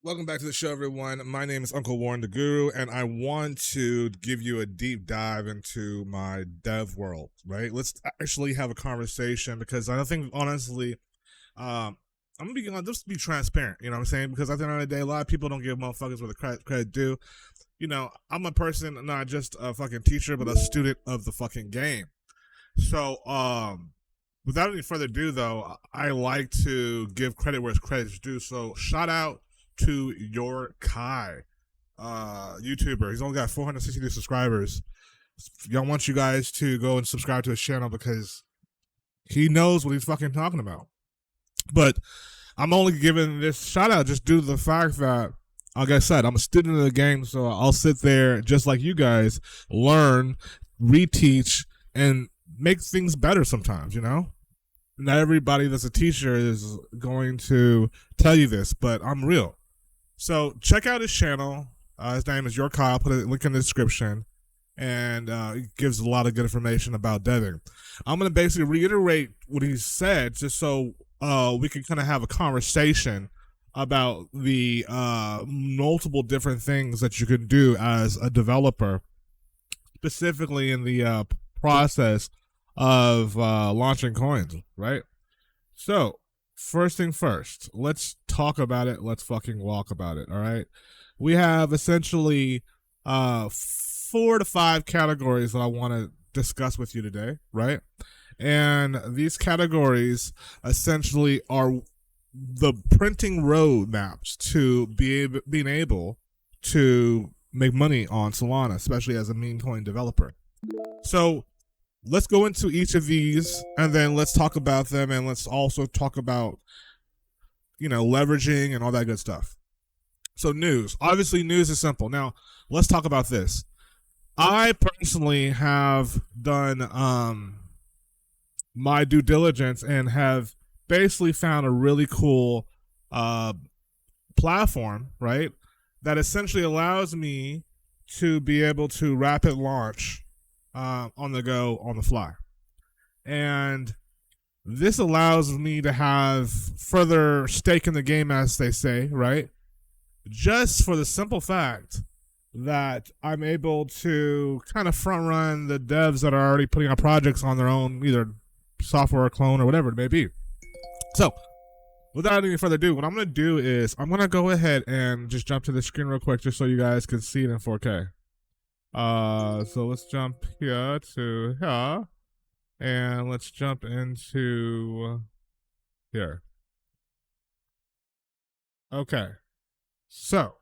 Welcome back to the show, everyone. My name is Uncle Warren the Guru, and I want to give you a deep dive into my dev world, right? Let's actually have a conversation because I think, honestly, I'm gonna be just be transparent, you know what I'm saying? Because at the end of the day, a lot of people don't give motherfuckers what the credit due. You know, I'm a person, not just a fucking teacher, but a student of the fucking game. So, without any further ado, though, I like to give credit where credit's due. So, shout out to your Kai, YouTuber. He's only got 462 subscribers. I want you guys to go and subscribe to his channel because he knows what he's fucking talking about. But I'm only giving this shout out just due to the fact that, like I said, I'm a student of the game, so I'll sit there just like you guys, learn, reteach, and make things better sometimes, you know? Not everybody that's a teacher is going to tell you this, but I'm real. So check out his channel. His name is DYOR. I'll put a link in the description, and it gives a lot of good information about deving. I'm going to basically reiterate what he said just so we can kind of have a conversation about the multiple different things that you can do as a developer, specifically in the process of launching coins, right? So, first thing first, let's talk about it. Let's fucking walk about it, all right? We have essentially 4 to 5 categories that I want to discuss with you today, right? And these categories essentially are the printing roadmaps to being able to make money on Solana, especially as a meme coin developer. So let's go into each of these and then let's talk about them, and let's also talk about, you know, leveraging and all that good stuff. So news. Obviously, news is simple. Now, let's talk about this. I personally have done my due diligence and have basically found a really cool platform, right, that essentially allows me to be able to rapid launch on the go, on the fly. And this allows me to have further stake in the game, as they say, right? Just for the simple fact that I'm able to kind of front run the devs that are already putting out projects on their own, either software clone or whatever it may be. So, without any further ado, what I'm going to do is I'm going to go ahead and just jump to the screen real quick just so you guys can see it in 4K. So let's jump here to here, and let's jump into here. Okay, so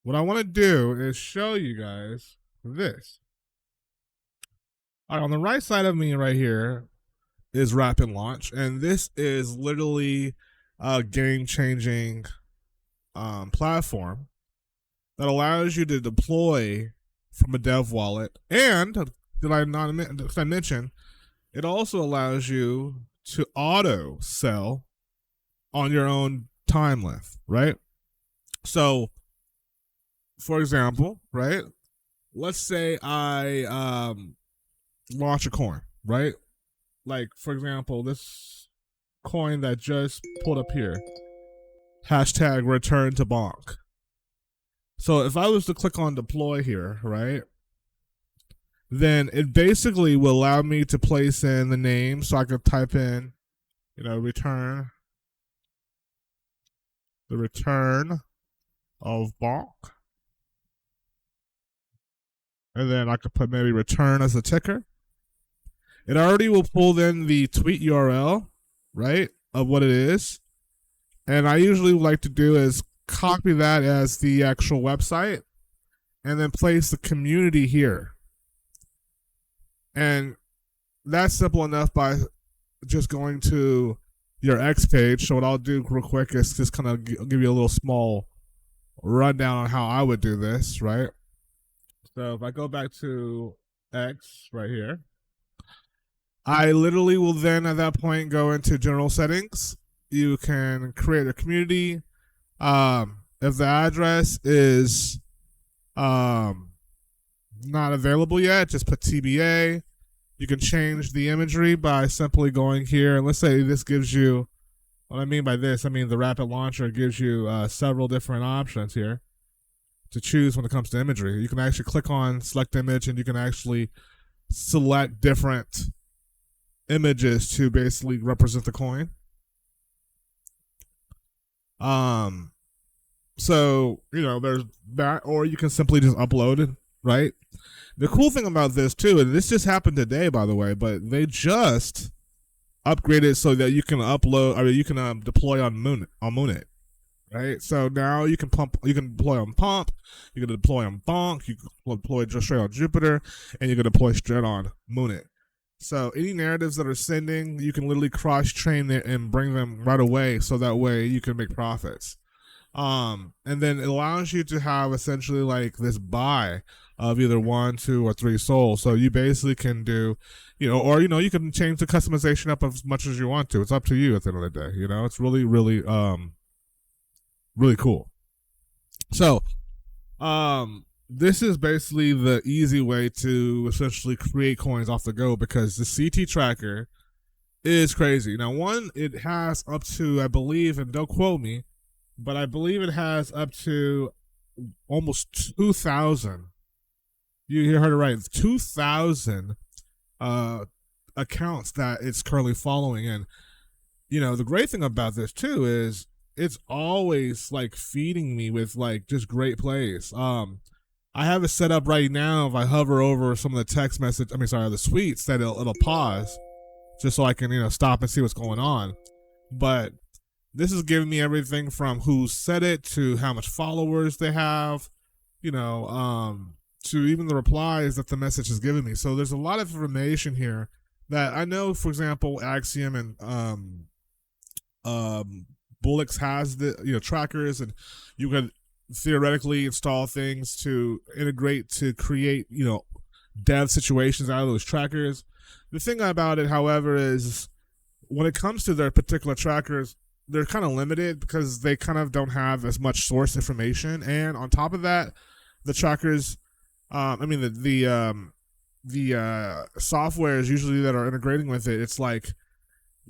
what I want to do is show you guys this. All right, on the right side of me right here is Rapid Launch, and this is literally a game-changing platform that allows you to deploy from a dev wallet, and did I mention it also allows you to auto sell on your own time length, right? So, for example, right, let's say I launch a coin, right? Like, for example, this coin that just pulled up here, hashtag return to bonk. So if I was to click on deploy here, right, then it basically will allow me to place in the name, so I could type in, you know, return, the return of bonk. And then I could put maybe return as a ticker. It already will pull in the tweet URL, right, of what it is. And I usually like to do is copy that as the actual website and then place the community here. And that's simple enough by just going to your X page. So what I'll do real quick is just kind of give you a little small rundown on how I would do this, right? So if I go back to X right here, I literally will then at that point go into general settings. You can create a community. If the address is not available yet, just put TBA. You can change the imagery by simply going here, and let's say this gives you What I mean by this, I mean the rapid launcher gives you several different options here to choose when it comes to imagery. You can actually click on select image, and you can actually select different images to basically represent the coin. So, you know, there's that, or you can simply just upload it, right? The cool thing about this too, and this just happened today, by the way, but they just upgraded so that you can upload, or you can deploy on Moonit, right? So now you can deploy on Pump, you can deploy on Bonk, you can deploy just straight on Jupiter, and you can deploy straight on Moonit. So any narratives that are sending, you can literally cross-train it and bring them right away, so that way you can make profits. And then it allows you to have essentially like this buy of either 1, 2, or 3 souls. So you basically can do, you know, or, you know, you can change the customization up as much as you want to. It's up to you at the end of the day. You know, it's really, really, really cool. So, this is basically the easy way to essentially create coins off the go, because the CT tracker is crazy. Now, one, it has up to, I believe, and don't quote me, but I believe it has up to almost 2,000. You heard it right. 2,000 accounts that it's currently following. And, you know, the great thing about this too is it's always like feeding me with like just great plays. I have it set up right now. If I hover over some of the text message, the tweets, that it'll pause just so I can, you know, stop and see what's going on. But this is giving me everything from who said it to how much followers they have, you know, to even the replies that the message is giving me. So there's a lot of information here that I know, for example, Axiom and Bullix has the, you know, trackers, and you could theoretically install things to integrate to create, you know, dev situations out of those trackers. The thing about it, however, is when it comes to their particular trackers, they're kind of limited because they kind of don't have as much source information. And on top of that, the trackers, the softwares usually that are integrating with it, it's like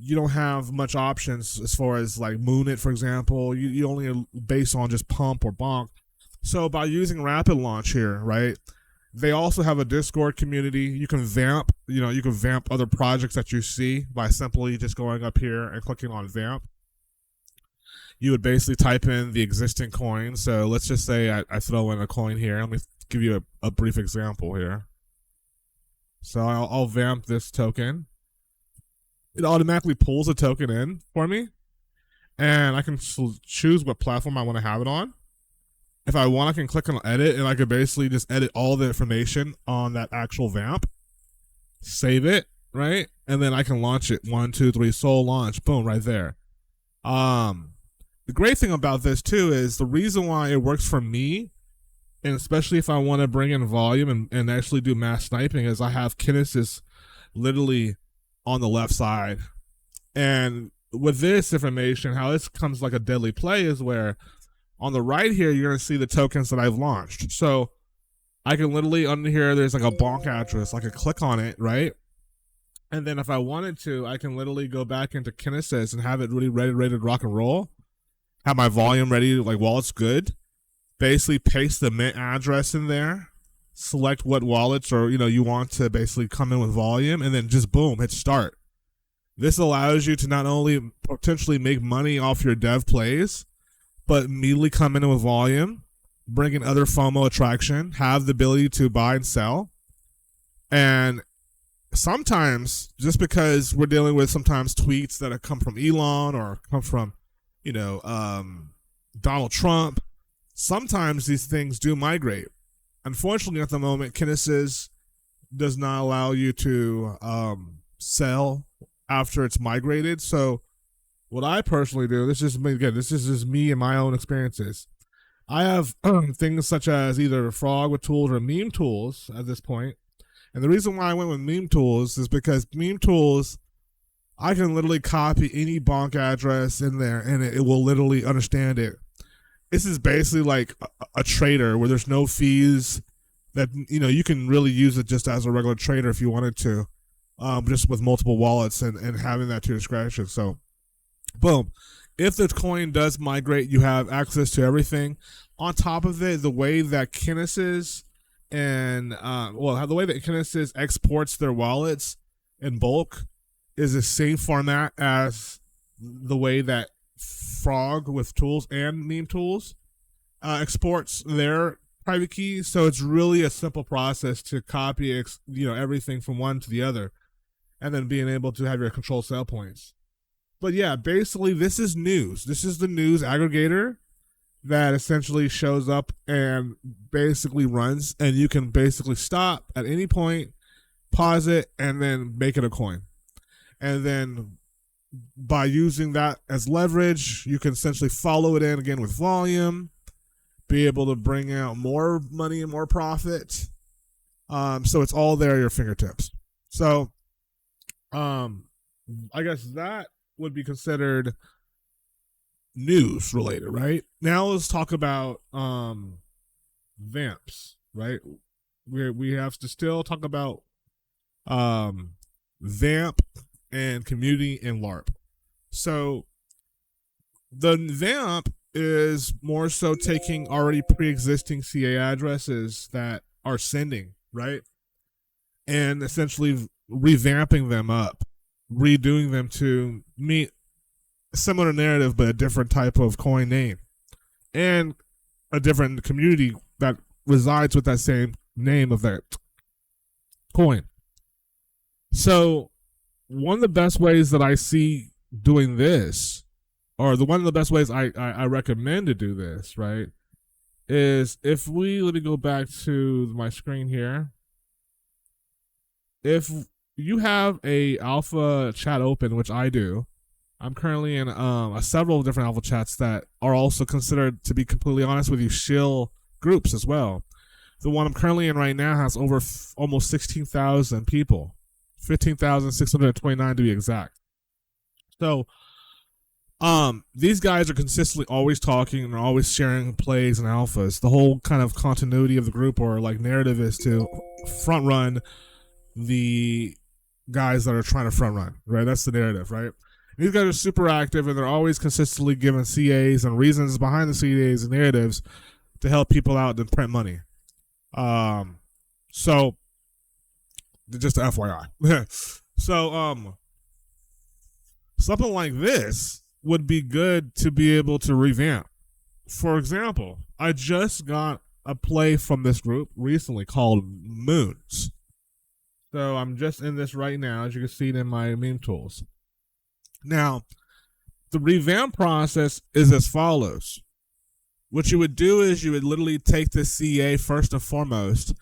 you don't have much options as far as like Moonit, for example. You only are based on just Pump or Bonk. So by using Rapid Launch here, right, they also have a Discord community. You can Vamp, you know, you can Vamp other projects that you see by simply just going up here and clicking on Vamp. You would basically type in the existing coin. So let's just say I throw in a coin here. Let me give you a brief example here. So I'll Vamp this token. It automatically pulls a token in for me, and I can choose what platform I want to have it on. If I want, I can click on edit, and I can basically just edit all the information on that actual Vamp, save it, right? And then I can launch it. 1, 2, 3, soul launch, boom, right there. The great thing about this too is the reason why it works for me, and especially if I want to bring in volume and actually do mass sniping, is I have Kinesis literally on the left side. And with this information, how this comes like a deadly play is where on the right here, you're going to see the tokens that I've launched. So I can literally, under here, there's like a bonk address. I could click on it, right? And then if I wanted to, I can literally go back into Kinesis and have it really ready to rock and roll. Have my volume ready, like wallet's good. Basically paste the mint address in there. Select what wallets or, you know, you want to basically come in with volume, and then just boom, hit start. This allows you to not only potentially make money off your dev plays, but immediately come in with volume, bring in other FOMO attraction, have the ability to buy and sell. And sometimes, just because we're dealing with sometimes tweets that have come from Elon or come from, you know, Donald Trump, sometimes these things do migrate. Unfortunately, at the moment, Kinesis does not allow you to sell after it's migrated. So what I personally do, this is just me and my own experiences. I have things such as either frog with tools or meme tools at this point. And the reason why I went with meme tools is because meme tools, I can literally copy any bonk address in there and it will literally understand it. This is basically like a trader where there's no fees, that, you know, you can really use it just as a regular trader if you wanted to, just with multiple wallets and having that to your discretion. So Boom. If the coin does migrate, you have access to everything. On top of it, the way that Kinesis and the way that Kinesis exports their wallets in bulk is the same format as the way that Frog with tools and meme tools exports their private keys. So it's really a simple process to copy everything from one to the other, and then being able to have your control sell points. But yeah, basically this is news. This is the news aggregator that essentially shows up and basically runs, and you can basically stop at any point, pause it, and then make it a coin. And then by using that as leverage, you can essentially follow it in again with volume, be able to bring out more money and more profit. So it's all there at your fingertips. So I guess that would be considered news related, right? Now let's talk about vamps, right? We have to still talk about Vamp and community and Larp. So the Vamp is more so taking already pre-existing CA addresses that are sending, right? And essentially revamping them up, redoing them to meet a similar narrative but a different type of coin name and a different community that resides with that same name of that coin. So one of the best ways that I see doing this, or one of the best ways I recommend to do this, right, is if let me go back to my screen here. If you have a alpha chat open, which I do, I'm currently in several different alpha chats that are also considered, to be completely honest with you, shill groups as well. The one I'm currently in right now has over almost 16,000 people, 15,629 to be exact. So these guys are consistently always talking and always sharing plays and alphas. The whole kind of continuity of the group or like narrative is to front run the guys that are trying to front run, right? That's the narrative, right? These guys are super active and they're always consistently giving CAs and reasons behind the CAs and narratives to help people out and print money. So just a FYI. So something like this would be good to be able to revamp. For example, I just got a play from this group recently called Moons. So I'm just in this right now, as you can see it in my meme tools. Now, the revamp process is as follows. What you would do is you would literally take the CA first and foremost,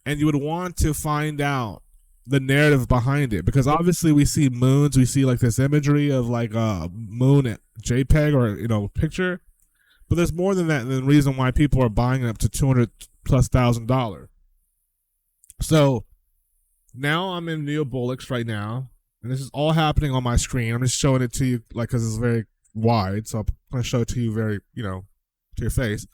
and you would want to find out the narrative behind it, because obviously we see moons, we see like this imagery of like a moon JPEG or picture, but there's more than that. And the reason why people are buying it up to $200,000+. So now I'm in Neobolix right now, and this is all happening on my screen. I'm just showing it to you, like, because it's very wide, so I'm going to show it to you very, to your face.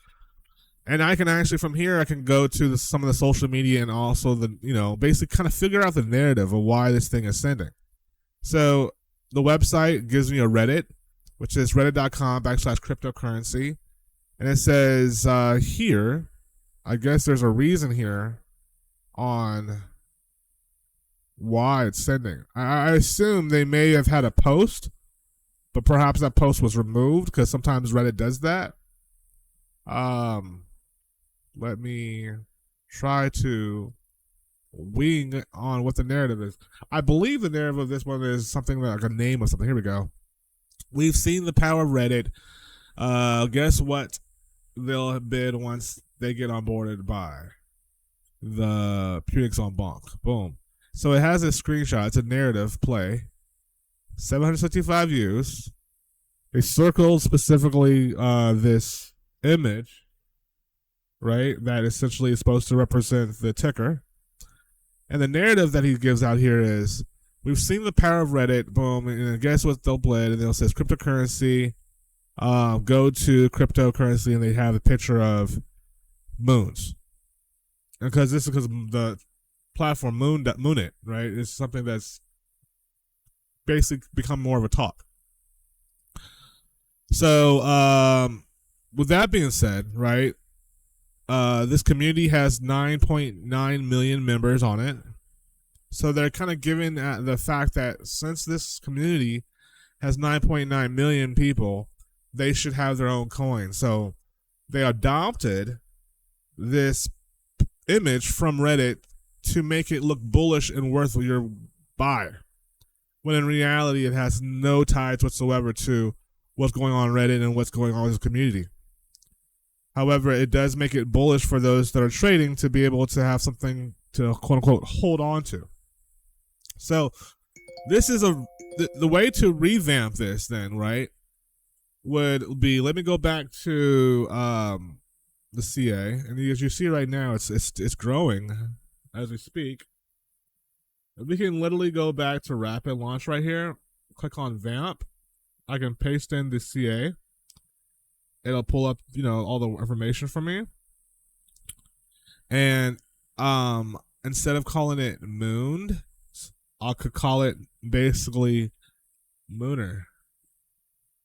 And I can actually, from here, I can go to some of the social media and also the, basically kind of figure out the narrative of why this thing is sending. So the website gives me a Reddit, which is reddit.com/cryptocurrency. And it says here, I guess there's a reason here on why it's sending. I assume they may have had a post, but perhaps that post was removed because sometimes Reddit does that. Let me try to wing on what the narrative is. I believe the narrative of this one is something like a name or something. Here we go. We've seen the power of Reddit. Guess what they'll bid once they get onboarded by the Phoenix on Bonk. Boom. So it has a screenshot. It's a narrative play. 765 views. They circled specifically this image, right? That essentially is supposed to represent the ticker. And the narrative that he gives out here is, we've seen the power of Reddit, boom, and guess what they'll bid? And they'll says cryptocurrency, go to cryptocurrency, and they have a picture of moons. And because the platform Moon It, right? It's something that's basically become more of a talk. So, with that being said, right, this community has 9.9 million members on it. So they're kind of giving the fact that since this community has 9.9 million people, they should have their own coin. So they adopted this image from Reddit to make it look bullish and worth your buy, when in reality it has no ties whatsoever to what's going on Reddit and what's going on with this community. However, it does make it bullish for those that are trading to be able to have something to quote unquote hold on to. So this is the way to revamp this then, right? Would be, let me go back to the CA, and as you see right now, it's growing as we speak. We can literally go back to rapid launch right here, click on Vamp. I can paste in the CA. It'll pull up, all the information for me. And instead of calling it Mooned, I could call it basically Mooner.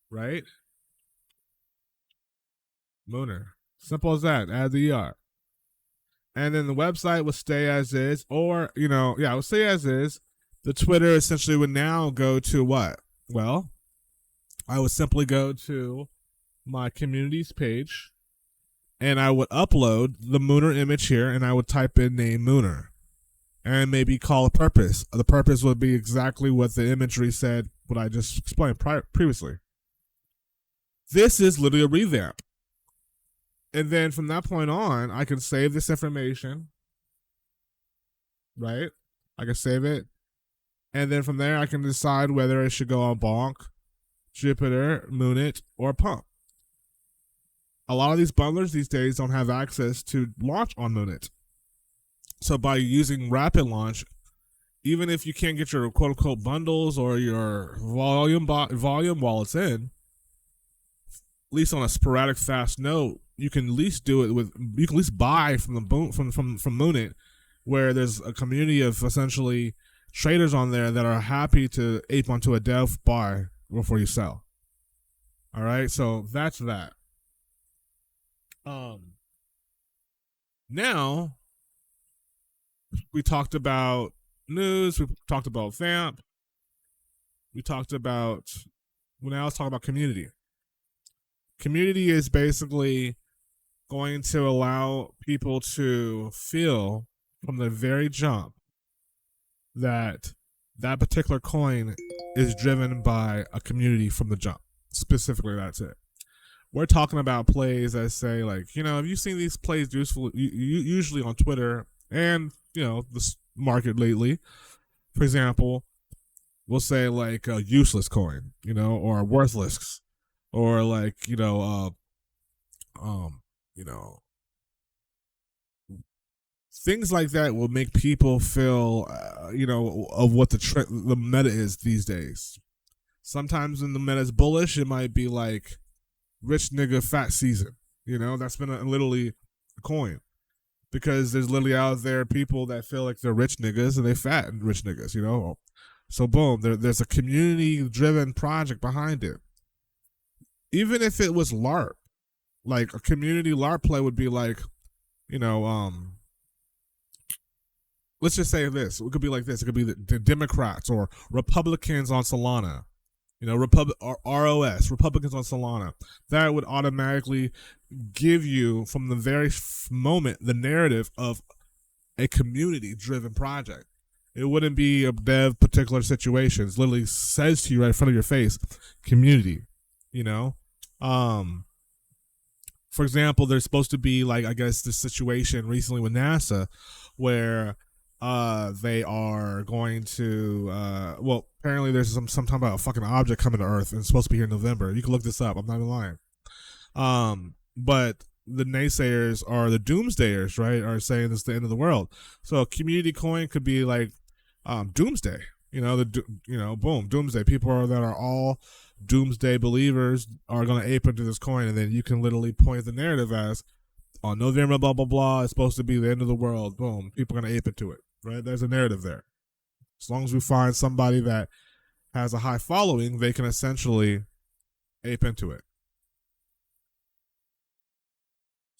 Right? Mooner. Simple as that. Add the ER. And then the website would stay as is, or, it would stay as is. The Twitter essentially would now go to what? Well, I would simply go to my communities page, and I would upload the Mooner image here, and I would type in name Mooner, and maybe call a purpose. The purpose would be exactly what the imagery said, what I just explained previously. This is literally a revamp. And then from that point on, I can save this information, right? I can save it. And then from there, I can decide whether it should go on Bonk, Jupiter, Moonit, or Pump. A lot of these bundlers these days don't have access to launch on Moonit. So by using rapid launch, even if you can't get your quote unquote bundles or your volume wallets in, at least on a sporadic fast note, you can at least do it you can at least buy from the from Moonit, where there's a community of essentially traders on there that are happy to ape onto a dev buy before you sell. All right, so that's that. Now we talked about news, we talked about Vamp, now let's talk about community. Community is basically going to allow people to feel from the very jump that that particular coin is driven by a community from the jump. Specifically, that's it. We're talking about plays that say, like, have you seen these plays usually on Twitter and, the market lately? For example, we'll say like a useless coin, or worthless, or like, things like that will make people feel, of what the meta is these days. Sometimes when the meta is bullish, it might be like rich nigga fat season. That's been literally a coin, because there's literally out there people that feel like they're rich niggas and they fat and rich niggas. So boom, there's a community driven project behind it. Even if it was Larp, like a community Larp play would be like, let's just say this. It could be like this. It could be the Democrats or Republicans on Solana. ROS, Republicans on Solana. That would automatically give you, from the very moment, the narrative of a community-driven project. It wouldn't be a dev particular situation. It literally says to you right in front of your face, community. For example, there's supposed to be, like, I guess, this situation recently with NASA where they are going to apparently there's some talking about a fucking object coming to Earth, and it's supposed to be here in November. You can look this up, I'm not even lying. But the naysayers are the doomsdayers, right, are saying it's the end of the world. So a community coin could be like doomsday. Boom, doomsday. People that are all doomsday believers are going to ape into this coin, and then you can literally point the narrative as, on November, blah, blah, blah, it's supposed to be the end of the world. Boom, people are going to ape into it, right? There's a narrative there. As long as we find somebody that has a high following, they can essentially ape into it.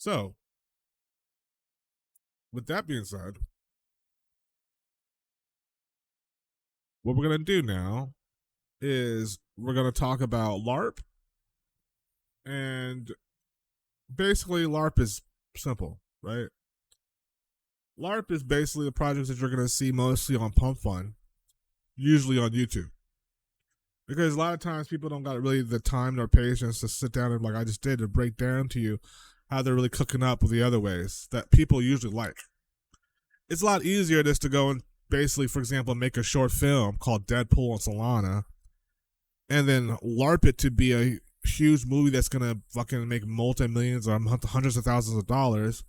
So, with that being said, what we're going to do now is we're going to talk about LARP. And basically, LARP is simple, right? LARP is basically the projects that you're going to see mostly on Pump Fun, usually on YouTube. Because a lot of times people don't got really the time nor patience to sit down and, like I just did, to break down to you how they're really cooking up with the other ways that people usually like. It's a lot easier just to go and basically, for example, make a short film called Deadpool on Solana and then LARP it to be a huge movie that's going to fucking make multi-millions or hundreds of thousands of dollars.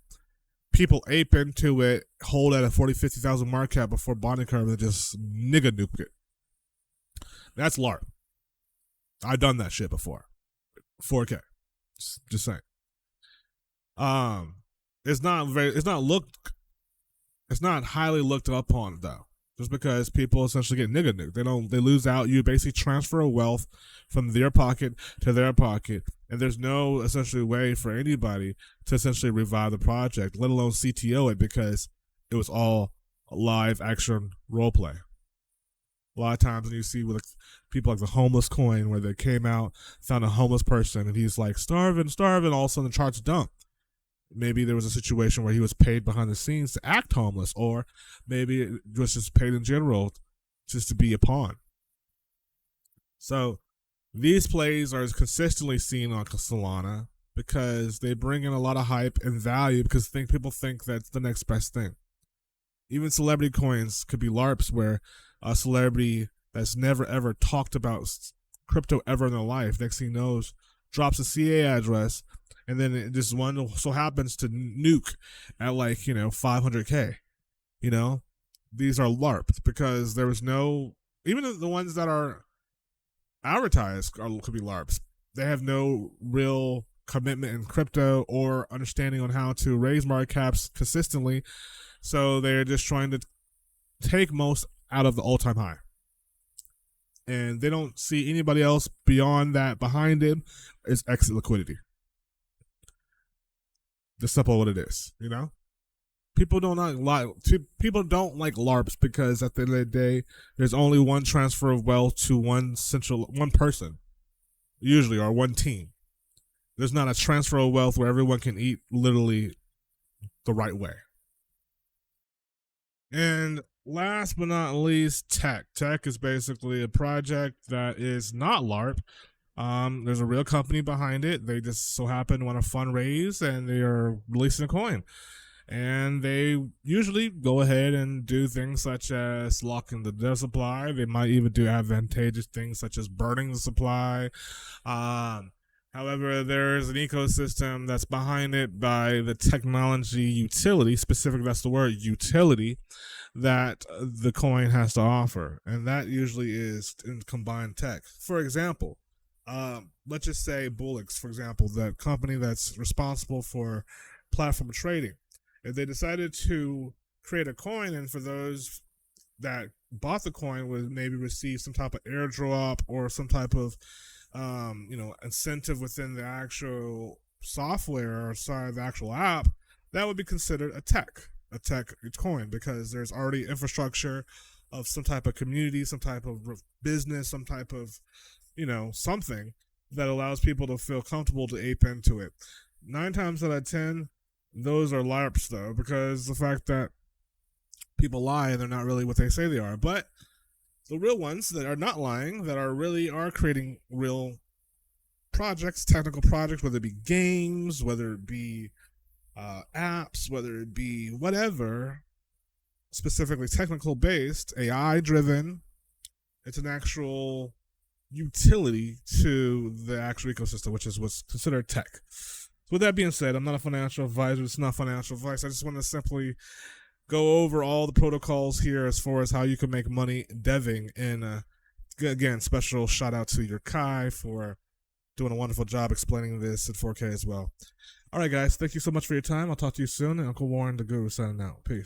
People ape into it, hold at a 40, 50,000 market cap before bonding curve and just nigga nuke it. That's LARP. I've done that shit before. 4K. Just saying. It's not highly looked upon though. Just because people essentially get nigga nuked. They lose out. You basically transfer a wealth from their pocket to their pocket. And there's no essentially way for anybody to essentially revive the project, let alone CTO it, because it was all live action role play. A lot of times when you see with people like the homeless coin, where they came out, found a homeless person, and he's like, starving, all of a sudden the charts dump. Maybe there was a situation where he was paid behind the scenes to act homeless, or maybe it was just paid in general just to be a pawn. So these plays are consistently seen on Solana because they bring in a lot of hype and value because people think that's the next best thing. Even celebrity coins could be LARPs where a celebrity that's never ever talked about crypto ever in their life, next thing he knows, drops a CA address, and then it just one so happens to nuke at like, 500K. These are LARPs because there was no, even the ones that are advertised could be LARPs. They have no real commitment in crypto or understanding on how to raise market caps consistently. So they're just trying to take most out of the all-time high. And they don't see anybody else beyond that behind him is exit liquidity. Just simple what it is, People don't like LARPs because at the end of the day, there's only one transfer of wealth to one person, usually, or one team. There's not a transfer of wealth where everyone can eat literally the right way. And last but not least, tech. Tech is basically a project that is not LARP. There's a real company behind it. They just so happen to want to fundraise and they are releasing a coin. And they usually go ahead and do things such as locking the dev supply. They might even do advantageous things such as burning the supply. However, there's an ecosystem that's behind it by the technology utility, specifically that's the word, utility, that the coin has to offer. And that usually is in combined tech. For example, let's just say Bullix, for example, that company that's responsible for platform trading. If they decided to create a coin, and for those that bought the coin would maybe receive some type of airdrop or some type of incentive within the actual software or side of the actual app, that would be considered a tech coin, because there's already infrastructure of some type of community, some type of business, some type of something that allows people to feel comfortable to ape into it. 9 times out of 10, those are LARPs though, because the fact that people lie and they're not really what they say they are. But the real ones that are not lying, that are creating real projects, technical projects, whether it be games, whether it be apps, whether it be whatever, specifically technical based, AI driven, it's an actual utility to the actual ecosystem, which is what's considered tech. So with that being said, I'm not a financial advisor. It's not financial advice. I just want to simply go over all the protocols here as far as how you can make money deving. And again, special shout out to your Kai for doing a wonderful job explaining this at 4K as well. All right, guys. Thank you so much for your time. I'll talk to you soon. And Uncle Warren, the Guru, signing out. Peace.